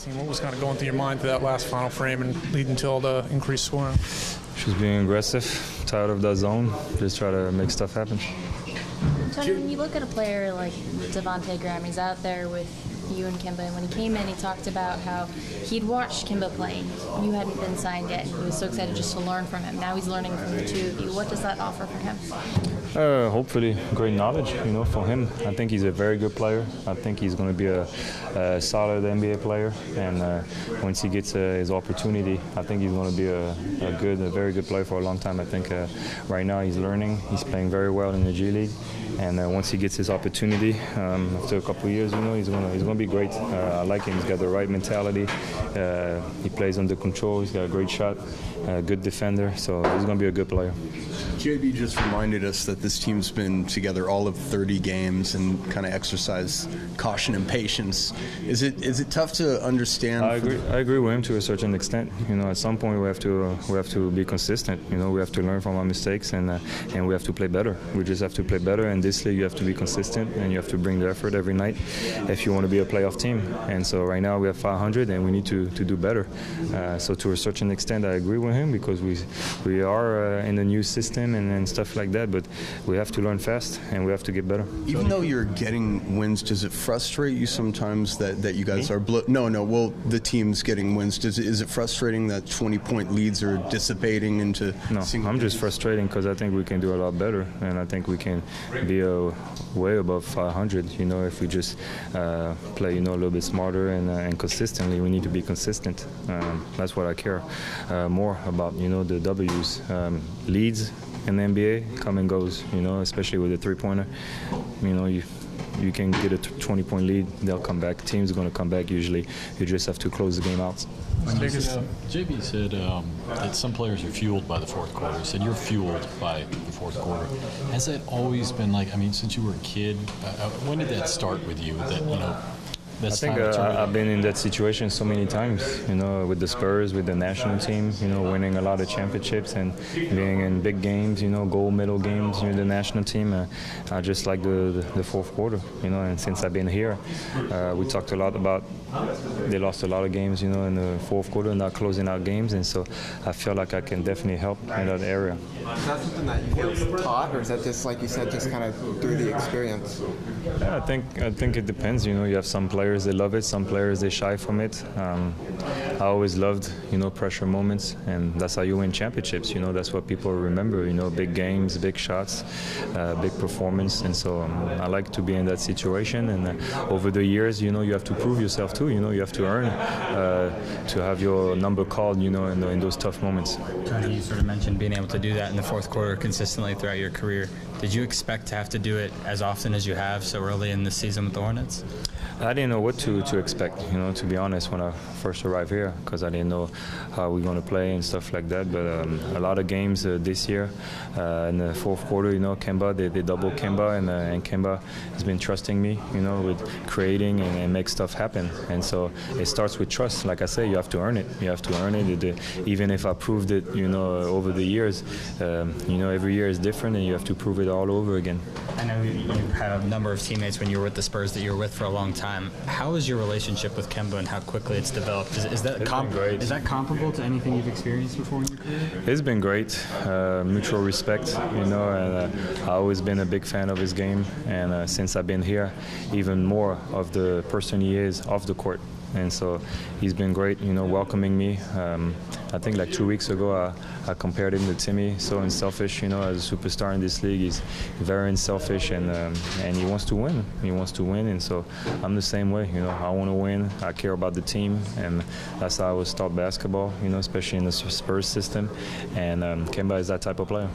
What was kind of going through your mind through that last final frame and leading to all the increased scoring? Just being aggressive, tired of that zone, just try to make stuff happen. Tony, when you look at a player like Devonte Graham, he's out there with you and Kemba, and when he came in, he talked about how he'd watched Kemba playing. You hadn't been signed yet, and he was so excited just to learn from him. Now he's learning from the two of you. What does that offer for him? Hopefully great knowledge, for him. I think he's a very good player. I think he's going to be a solid NBA player, and once he gets his opportunity, I think he's going to be a very good player for a long time. I think right now he's learning. He's playing very well in the G League, and once he gets his opportunity, after a couple of years, he's going to be great. I like him. He's got the right mentality. He plays under control. He's got a great shot, good defender, so he's going to be a good player. JB just reminded us that this team's been together all of 30 games and kind of exercise caution and patience. Is it tough to understand? I agree with him to a certain extent. At some point we have to be consistent. We have to learn from our mistakes and we have to play better. We just have to play better. In this league, you have to be consistent and you have to bring the effort every night if you want to be a playoff team. And so right now we have 500 and we need to do better. So to a certain extent, I agree with him because we are in a new system and stuff like that, but we have to learn fast and we have to get better. Even though you're getting wins, does it frustrate you sometimes that you guys are the team's getting wins? Is it frustrating that 20-point leads are dissipating into I'm just frustrating because I think we can do a lot better, and I think we can be way above 500, if we just play a little bit smarter and consistently. We need to be consistent. That's what I care more about, the W's. Leads in the NBA come and goes, especially with the three-pointer. You can get a 20-point lead, they'll come back. Teams are going to come back usually. You just have to close the game out. JB said that some players are fueled by the fourth quarter. He said you're fueled by the fourth quarter. Has that always been since you were a kid? When did that start with you? I think I've been in that situation so many times, with the Spurs, with the national team, winning a lot of championships and being in big games, gold medal games with the national team. I just like the fourth quarter, and since I've been here, we talked a lot about they lost a lot of games, in the fourth quarter, not closing out games, and so I feel like I can definitely help in that area. Is that something that you feel taught, or is that just, like you said, just kind of through the experience? Yeah, I think it depends. You have some players that love it, some players they shy from it. I always loved, pressure moments, and that's how you win championships. That's what people remember. Big games, big shots, big performance, and so I like to be in that situation. And over the years, you have to prove yourself too. You have to earn to have your number called. In those tough moments. Tony, you sort of mentioned being able to do that in the fourth quarter consistently throughout your career. Did you expect to have to do it as often as you have so early in the season with the Hornets? I didn't know what to expect, to be honest, when I first arrived here, because I didn't know how we're going to play and stuff like that. But a lot of games this year in the fourth quarter, Kemba, they double Kemba, and Kemba has been trusting me, with creating and make stuff happen. And so it starts with trust. Like I say, you have to earn it. You have to earn it. Even if I proved it, over the years, every year is different, and you have to prove it all over again. I know you had a number of teammates when you were with the Spurs that you were with for a long time. How is your relationship with Kemba and how quickly it's developed? Is that comparable to anything you've experienced before in your career? It's been great, mutual respect, and I've always been a big fan of his game, and since I've been here, even more of the person he is off the court. And so he's been great, welcoming me. I think like 2 weeks ago, I compared him to Timmy, so unselfish, as a superstar in this league. He's very unselfish, and he wants to win. He wants to win, and so I'm the same way. I want to win. I care about the team, and that's how I was taught basketball, especially in the Spurs system. And Kemba is that type of player.